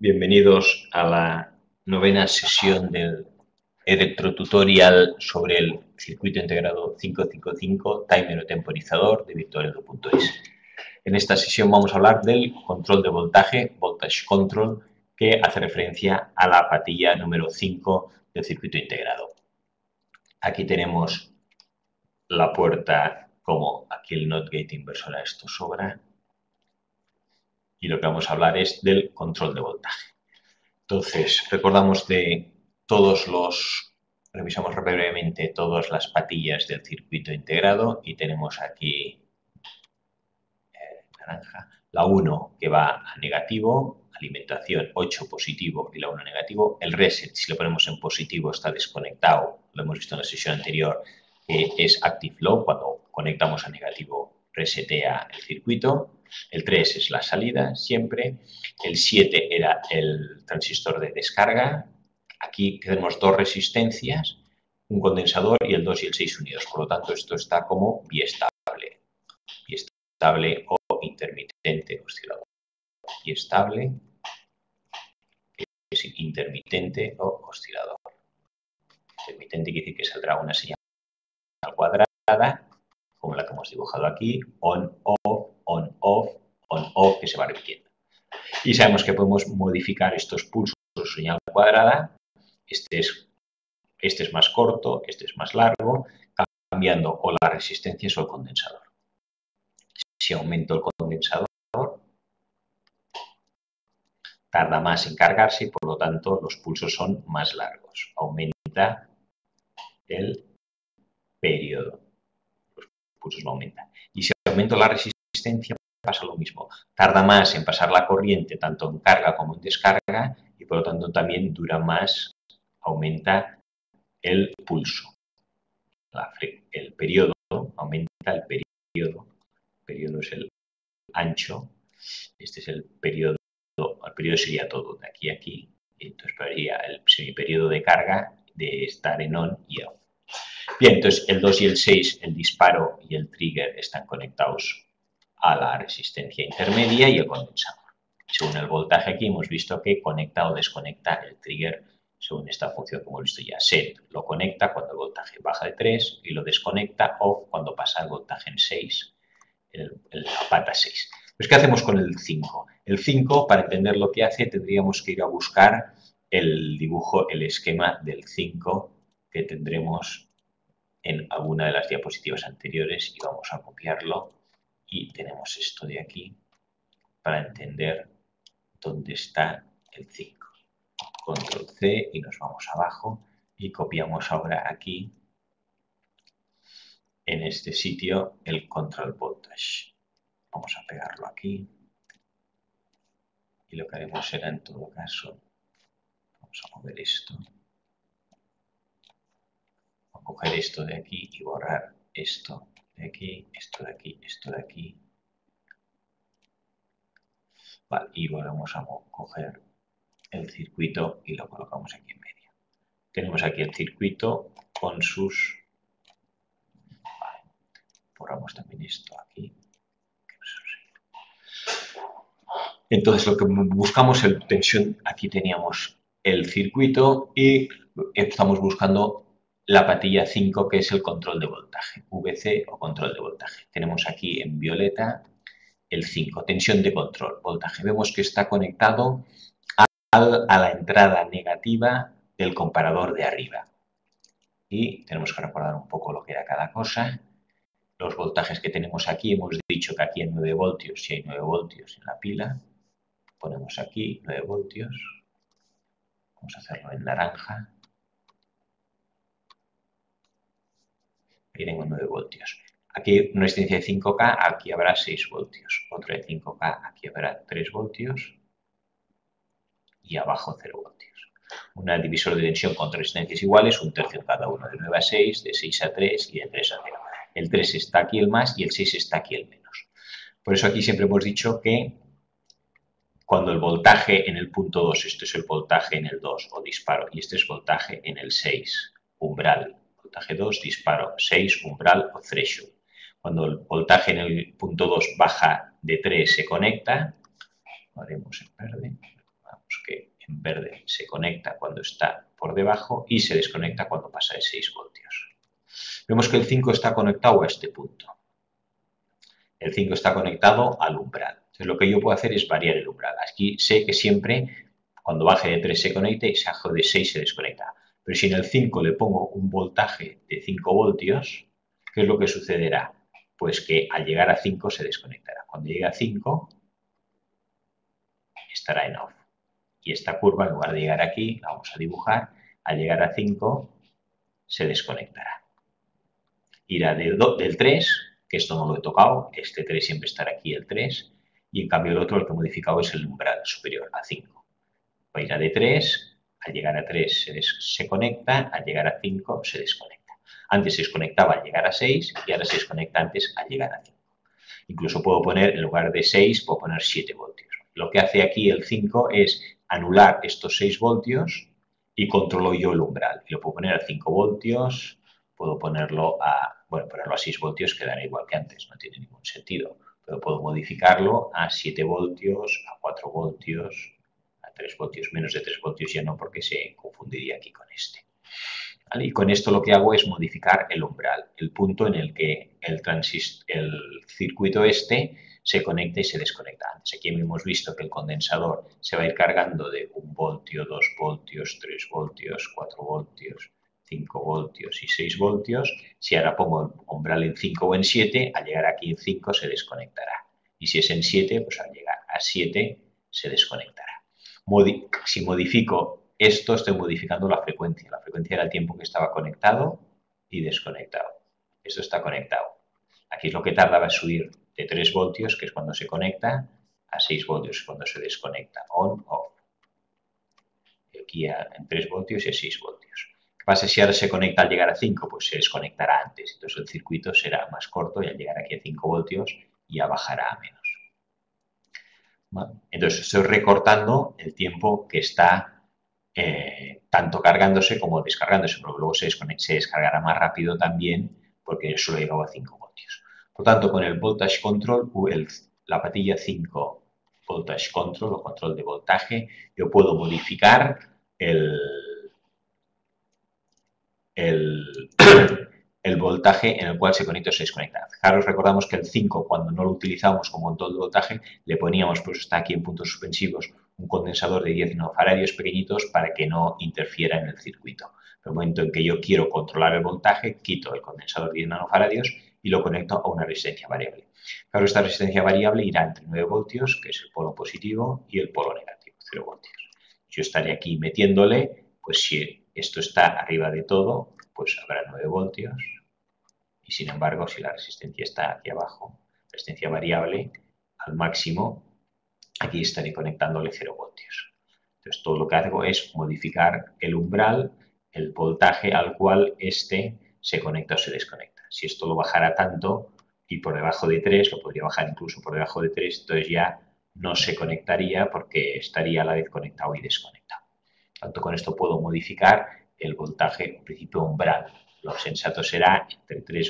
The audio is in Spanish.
Bienvenidos a la novena sesión del electrotutorial sobre el circuito integrado 555 timer o temporizador de Virtualedo.es. En esta sesión vamos a hablar del control de voltaje, voltage control, que hace referencia a la patilla número 5 del circuito integrado. Aquí tenemos la puerta, como aquí el NOT gate inversor, a esto sobra. Y lo que vamos a hablar es del control de voltaje. Entonces, recordamos revisamos brevemente todas las patillas del circuito integrado y tenemos aquí naranja, la 1 que va a negativo, alimentación 8 positivo y la 1 negativo. El reset, si lo ponemos en positivo, está desconectado, lo hemos visto en la sesión anterior, es active low, cuando conectamos a negativo resetea el circuito. El 3 es la salida, siempre. El 7 era el transistor de descarga. Aquí tenemos dos resistencias, un condensador y el 2 y el 6 unidos. Por lo tanto, esto está como biestable. Biestable o intermitente oscilador. Biestable es intermitente o oscilador. Intermitente quiere decir que saldrá una señal cuadrada, como la que hemos dibujado aquí, on, off, on, off, on, off, que se va repitiendo. Y sabemos que podemos modificar estos pulsos de señal cuadrada. Este es más corto, este es más largo, cambiando o las resistencias o el condensador. Si aumento el condensador, tarda más en cargarse y por lo tanto los pulsos son más largos. Aumenta el periodo. Los pulsos no aumentan. Y si aumento la resistencia, pasa lo mismo. Tarda más en pasar la corriente, tanto en carga como en descarga, y por lo tanto también dura más, aumenta el pulso. El periodo aumenta el periodo. El periodo es el ancho. Este es el periodo. El periodo sería todo, de aquí a aquí. Entonces sería el semiperiodo de carga de estar en on y off. Bien, entonces el 2 y el 6, el disparo y el trigger están conectados a la resistencia intermedia y el condensador. Según el voltaje aquí hemos visto que conecta o desconecta el trigger según esta función que hemos visto ya. Set lo conecta cuando el voltaje baja de 3 y lo desconecta off cuando pasa el voltaje en 6, la pata 6. Pues, ¿qué hacemos con el 5? El 5, para entender lo que hace, tendríamos que ir a buscar el dibujo, el esquema del 5 que tendremos en alguna de las diapositivas anteriores y vamos a copiarlo y tenemos esto de aquí para entender dónde está el 5. Control C y nos vamos abajo y copiamos ahora aquí en este sitio el control voltage. Vamos a pegarlo aquí y lo que haremos será en todo caso, vamos a mover esto, a coger esto de aquí y borrar esto de aquí, esto de aquí, esto de aquí. Vale, y volvemos a coger el circuito y lo colocamos aquí en medio. Tenemos aquí el circuito con sus... Vale, borramos también esto aquí. Entonces lo que buscamos es tensión, aquí teníamos el circuito y estamos buscando la patilla 5 que es el control de voltaje, VC o control de voltaje. Tenemos aquí en violeta el 5, tensión de control, voltaje. Vemos que está conectado a la entrada negativa del comparador de arriba. Y tenemos que recordar un poco lo que era cada cosa. Los voltajes que tenemos aquí, hemos dicho que aquí hay 9 voltios, si hay 9 voltios en la pila. Ponemos aquí 9 voltios. Vamos a hacerlo en naranja. Aquí tengo 9 voltios. Aquí una resistencia de 5K, aquí habrá 6 voltios. Otra de 5K, aquí habrá 3 voltios. Y abajo 0 voltios. Una divisor de tensión con resistencias iguales, un tercio en cada uno, de 9 a 6, de 6 a 3 y de 3 a 0. El 3 está aquí el más y el 6 está aquí el menos. Por eso aquí siempre hemos dicho que cuando el voltaje en el punto 2, esto es el voltaje en el 2 o disparo, y este es voltaje en el 6, umbral. Voltaje 2, disparo, 6, umbral o threshold. Cuando el voltaje en el punto 2 baja de 3 se conecta, lo haremos en verde, vamos que en verde se conecta cuando está por debajo y se desconecta cuando pasa de 6 voltios. Vemos que el 5 está conectado a este punto. El 5 está conectado al umbral. Entonces, lo que yo puedo hacer es variar el umbral. Aquí sé que siempre, cuando baje de 3 se conecta y si bajo de 6 se desconecta. Pero si en el 5 le pongo un voltaje de 5 voltios, ¿qué es lo que sucederá? Pues que al llegar a 5 se desconectará. Cuando llegue a 5, estará en off. Y esta curva, en lugar de llegar aquí, la vamos a dibujar, al llegar a 5 se desconectará. Irá del 3, que esto no lo he tocado, este 3 siempre estará aquí, el 3, y en cambio el otro, el que he modificado, es el umbral superior, a 5. Irá de 3, al llegar a 3 se conecta, al llegar a 5 se desconecta. Antes se desconectaba al llegar a 6 y ahora se desconecta antes al llegar a 5. Incluso puedo poner, en lugar de 6, puedo poner 7 voltios. Lo que hace aquí el 5 es anular estos 6 voltios y controlo yo el umbral. Y lo puedo poner a 5 voltios, puedo ponerlo a, bueno, ponerlo a 6 voltios quedará igual que antes, no tiene ningún sentido. Pero puedo modificarlo a 7 voltios, a 4 voltios, a 3 voltios, menos de 3 voltios ya no, porque se confundiría aquí con este. ¿Vale? Y con esto lo que hago es modificar el umbral, el punto en el que el circuito este se conecta y se desconecta. Antes aquí hemos visto que el condensador se va a ir cargando de 1 voltio, 2 voltios, 3 voltios, 4 voltios, 5 voltios y 6 voltios. Si ahora pongo el umbral en 5 o en 7, al llegar aquí en 5 se desconectará. Y si es en 7, pues al llegar a 7 se desconectará. Si modifico esto, estoy modificando la frecuencia. La frecuencia era el tiempo que estaba conectado y desconectado. Esto está conectado. Aquí es lo que tardaba en subir de 3 voltios, que es cuando se conecta, a 6 voltios, cuando se desconecta. On, off. Aquí en 3 voltios y a 6 voltios. ¿Qué pasa si ahora se conecta al llegar a 5? Pues se desconectará antes. Entonces el circuito será más corto y al llegar aquí a 5 voltios ya bajará a menos. ¿Vale? Entonces estoy recortando el tiempo que está tanto cargándose como descargándose, porque luego se descargará más rápido también porque solo he llegado a 5 voltios. Por tanto, con el Voltage Control, la patilla 5 Voltage Control o control de voltaje, yo puedo modificar el voltaje en el cual se conecta o se desconecta. Fijaros, recordamos que el 5, cuando no lo utilizábamos como control de voltaje, le poníamos, pues está aquí en puntos suspensivos, un condensador de 10 nanofaradios pequeñitos para que no interfiera en el circuito. En el momento en que yo quiero controlar el voltaje, quito el condensador de 10 nanofaradios y lo conecto a una resistencia variable. Claro, esta resistencia variable irá entre 9 voltios, que es el polo positivo, y el polo negativo, 0 voltios. Yo estaré aquí metiéndole, pues si esto está arriba de todo, pues habrá 9 voltios. Y sin embargo, si la resistencia está aquí abajo, resistencia variable, al máximo, aquí estaré conectándole 0 voltios. Entonces, todo lo que hago es modificar el umbral, el voltaje al cual este se conecta o se desconecta. Si esto lo bajara tanto y por debajo de 3, lo podría bajar incluso por debajo de 3, entonces ya no se conectaría porque estaría a la vez conectado y desconectado. Tanto con esto puedo modificar el voltaje, en principio umbral. Lo sensato será entre 3